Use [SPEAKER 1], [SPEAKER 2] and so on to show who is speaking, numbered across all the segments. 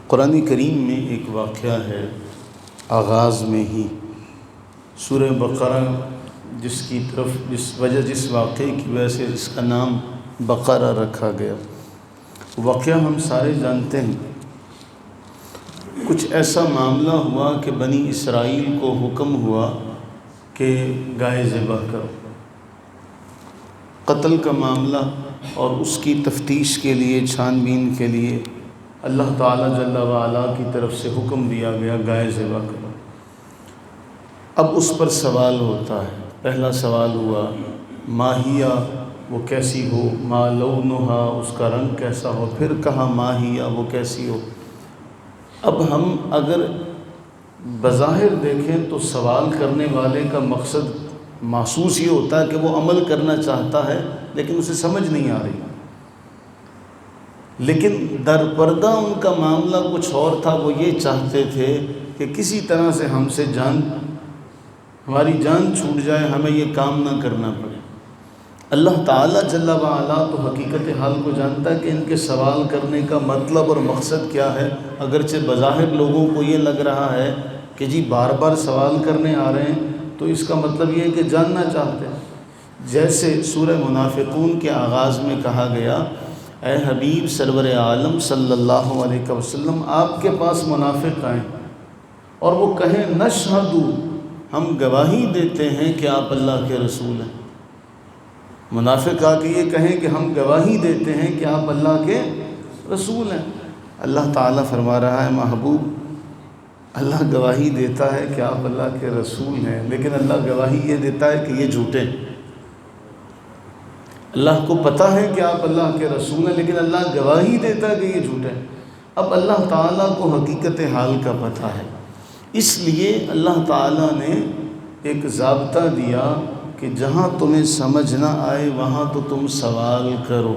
[SPEAKER 1] قرآن کریم میں ایک واقعہ ہے، آغاز میں ہی سورہ بقرہ جس واقعے کی وجہ سے اس کا نام بقرہ رکھا گیا۔ واقعہ ہم سارے جانتے ہیں۔ کچھ ایسا معاملہ ہوا کہ بنی اسرائیل کو حکم ہوا کہ گائے ذبح کرو۔ قتل کا معاملہ اور اس کی تفتیش کے لیے، چھان بین کے لیے اللہ تعالیٰ جل وعلا کی طرف سے حکم دیا گیا، گائے ذبح کرو۔ اب اس پر سوال ہوتا ہے۔ پہلا سوال ہوا ماہیہ، وہ کیسی ہو، ما لونہا، اس کا رنگ کیسا ہو، پھر کہا ماہیہ، وہ کیسی ہو۔ اب ہم اگر بظاہر دیکھیں تو سوال کرنے والے کا مقصد محسوس یہ ہوتا ہے کہ وہ عمل کرنا چاہتا ہے لیکن اسے سمجھ نہیں آ رہی، لیکن در پردہ ان کا معاملہ کچھ اور تھا۔ وہ یہ چاہتے تھے کہ کسی طرح سے ہم سے ہماری جان چھوٹ جائے، ہمیں یہ کام نہ کرنا پڑے۔ اللہ تعالیٰ جل وعلا تو حقیقت حال کو جانتا ہے کہ ان کے سوال کرنے کا مطلب اور مقصد کیا ہے، اگرچہ بظاہر لوگوں کو یہ لگ رہا ہے کہ جی بار بار سوال کرنے آ رہے ہیں تو اس کا مطلب یہ ہے کہ جاننا چاہتے ہیں۔ جیسے سورہ منافقون کے آغاز میں کہا گیا، اے حبیب سرور عالم صلی اللہ علیہ وسلم، آپ کے پاس منافق آئیں اور وہ کہیں نشہد، ہم گواہی دیتے ہیں کہ آپ اللہ کے رسول ہیں۔ منافق آ کے یہ کہیں کہ ہم گواہی دیتے ہیں کہ آپ اللہ کے رسول ہیں۔ اللہ تعالیٰ فرما رہا ہے محبوب، اللہ گواہی دیتا ہے کہ آپ اللہ کے رسول ہیں، لیکن اللہ گواہی یہ دیتا ہے کہ یہ جھوٹے ہیں۔ اللہ کو پتہ ہے کہ آپ اللہ کے رسول ہیں، لیکن اللہ گواہی دیتا ہے کہ یہ جھوٹے ہیں۔ اب اللہ تعالیٰ کو حقیقت حال کا پتہ ہے، اس لیے اللہ تعالیٰ نے ایک ضابطہ دیا کہ جہاں تمہیں سمجھ نہ آئے وہاں تو تم سوال کرو،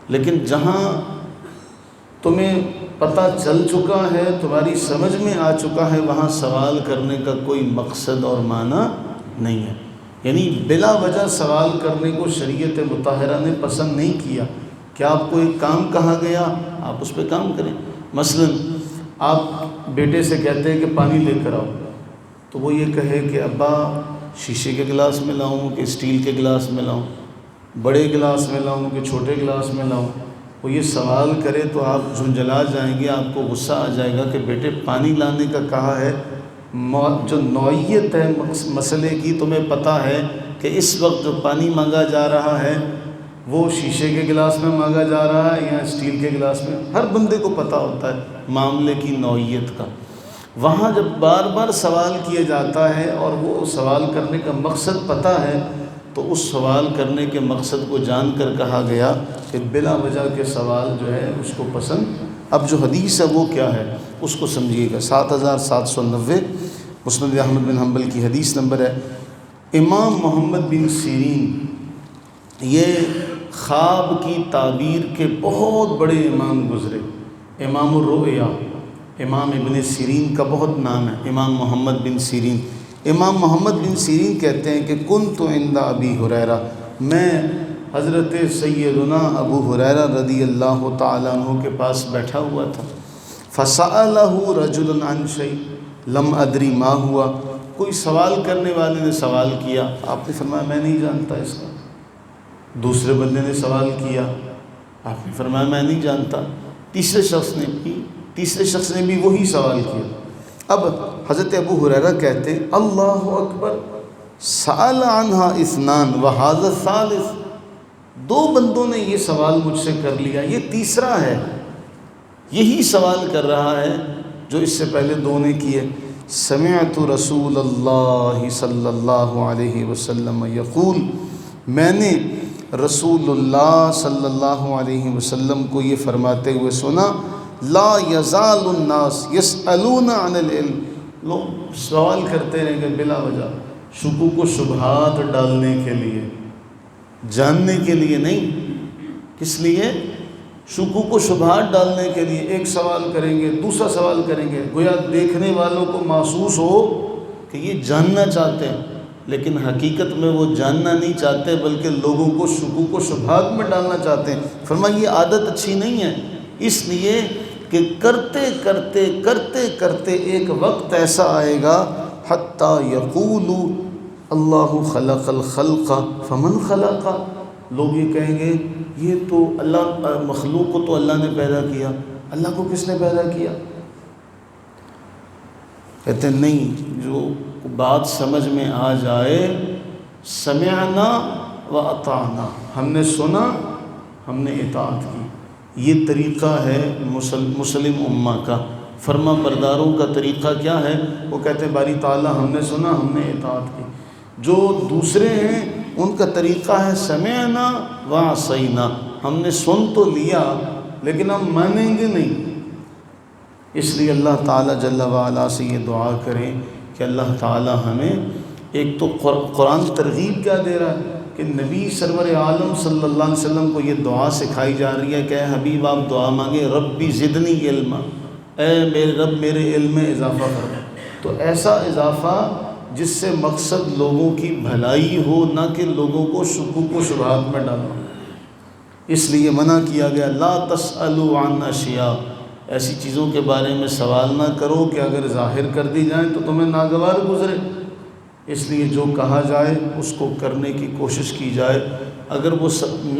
[SPEAKER 1] لیکن جہاں تمہیں پتہ چل چکا ہے، تمہاری سمجھ میں آ چکا ہے، وہاں سوال کرنے کا کوئی مقصد اور معنی نہیں ہے۔ یعنی بلا وجہ سوال کرنے کو شریعت مطہرہ نے پسند نہیں کیا کہ آپ کو ایک کام کہا گیا، آپ اس پہ کام کریں۔ مثلا آپ بیٹے سے کہتے ہیں کہ پانی لے کر آؤ، تو وہ یہ کہے کہ ابا شیشے کے گلاس میں لاؤں کہ اسٹیل کے گلاس میں لاؤں، بڑے گلاس میں لاؤں کہ چھوٹے گلاس میں لاؤں۔ وہ یہ سوال کرے تو آپ جھنجھلا جائیں گے، آپ کو غصہ آ جائے گا کہ بیٹے پانی لانے کا کہا ہے، جو نوعیت ہے مسئلے کی تمہیں پتہ ہے کہ اس وقت جو پانی مانگا جا رہا ہے وہ شیشے کے گلاس میں مانگا جا رہا ہے یا اسٹیل کے گلاس میں۔ ہر بندے کو پتہ ہوتا ہے معاملے کی نوعیت کا۔ وہاں جب بار بار سوال کیا جاتا ہے اور وہ سوال کرنے کا مقصد پتہ ہے تو اس سوال کرنے کے مقصد کو جان کر کہا گیا کہ بلا وجہ کے سوال جو ہے اس کو پسند۔ اب جو حدیث ہے وہ کیا ہے اس کو سمجھیے گا۔ 7790 مسند احمد بن حنبل کی حدیث نمبر ہے۔ امام محمد بن سیرین یہ خواب کی تعبیر کے بہت بڑے امام گزرے، امام الرؤیا۔ امام ابن سیرین کا بہت نام ہے، امام محمد بن سیرین۔ امام محمد بن سیرین کہتے ہیں کہ کنت عند ابی ہریرہ، میں حضرت سیدنا ابو ہریرہ رضی اللہ تعالیٰ عنہ کے پاس بیٹھا ہوا تھا۔ فسألہ رجل عن شیء لم ادری ما ہوا، کوئی سوال کرنے والے نے سوال کیا، آپ نے فرمایا میں نہیں جانتا اس کا۔ دوسرے بندے نے سوال کیا، آپ نے فرمایا میں نہیں جانتا۔ تیسرے شخص نے بھی وہی سوال کیا۔ اب حضرت ابو ہریرہ کہتے اللہ اکبر، سأل عنہا اثنان وہذا الثالث، دو بندوں نے یہ سوال مجھ سے کر لیا، یہ تیسرا ہے، یہی سوال کر رہا ہے جو اس سے پہلے دو نے کیے۔ سمعت رسول اللہ صلی اللہ علیہ وسلم یقول، میں نے رسول اللہ صلی اللہ علیہ وسلم کو یہ فرماتے ہوئے سنا، لا یزال الناس یسألون عن العلم، لوگ سوال کرتے رہیں گے بلا وجہ، شکوک و شبہات ڈالنے کے لیے، جاننے کے لیے نہیں۔ کس لیے؟ شکوک و شبہات ڈالنے کے لیے۔ ایک سوال کریں گے، دوسرا سوال کریں گے، گویا دیکھنے والوں کو محسوس ہو کہ یہ جاننا چاہتے ہیں، لیکن حقیقت میں وہ جاننا نہیں چاہتے بلکہ لوگوں کو شکوک و شبہات میں ڈالنا چاہتے ہیں۔ فرمایا یہ عادت اچھی نہیں ہے، اس لیے کہ کرتے کرتے کرتے کرتے ایک وقت ایسا آئے گا حتیٰ یقولوا اللہ خلق الخلق فمن خلق، لوگ یہ کہیں گے یہ تو اللہ، مخلوق کو تو اللہ نے پیدا کیا، اللہ کو کس نے پیدا کیا؟ کہتے ہیں نہیں، جو بات سمجھ میں آ جائے، سمعنا و اطعنا، ہم نے سنا، ہم نے اطاعت کی۔ یہ طریقہ ہے مسلم امہ کا، فرما برداروں کا طریقہ کیا ہے؟ وہ کہتے ہیں باری تعالیٰ ہم نے سنا، ہم نے اطاعت کی۔ جو دوسرے ہیں ان کا طریقہ ہے سمعنا و عصینا، ہم نے سن تو لیا لیکن ہم مانیں گے نہیں۔ اس لیے اللہ تعالیٰ جل وعلا سے یہ دعا کریں کہ اللہ تعالیٰ ہمیں، ایک تو قرآن ترغیب کیا دے رہا ہے کہ نبی سرور عالم صلی اللہ علیہ وسلم کو یہ دعا سکھائی جا رہی ہے کہ اے حبیب آپ دعا مانگے ربی زدنی علما، اے میرے رب میرے علم میں اضافہ فرما۔ تو ایسا اضافہ جس سے مقصد لوگوں کی بھلائی ہو، نہ کہ لوگوں کو شکوک و شبہات میں ڈالنا۔ اس لیے منع کیا گیا لا تسألوا عن اشیاء، ایسی چیزوں کے بارے میں سوال نہ کرو کہ اگر ظاہر کر دی جائیں تو تمہیں ناگوار گزرے۔ اس لیے جو کہا جائے اس کو کرنے کی کوشش کی جائے، اگر وہ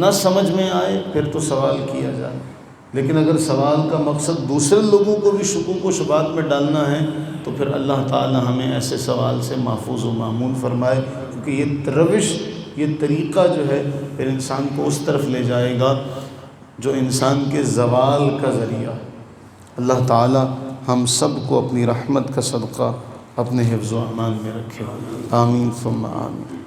[SPEAKER 1] نہ سمجھ میں آئے پھر تو سوال کیا جائے، لیکن اگر سوال کا مقصد دوسرے لوگوں کو بھی شکوک و شبہات میں ڈالنا ہے تو پھر اللہ تعالی ہمیں ایسے سوال سے محفوظ و مامون فرمائے، کیونکہ یہ روش، یہ طریقہ جو ہے پھر انسان کو اس طرف لے جائے گا جو انسان کے زوال کا ذریعہ۔ اللہ تعالی ہم سب کو اپنی رحمت کا صدقہ اپنے حفظ و امان میں رکھے، آمین ثم آمین۔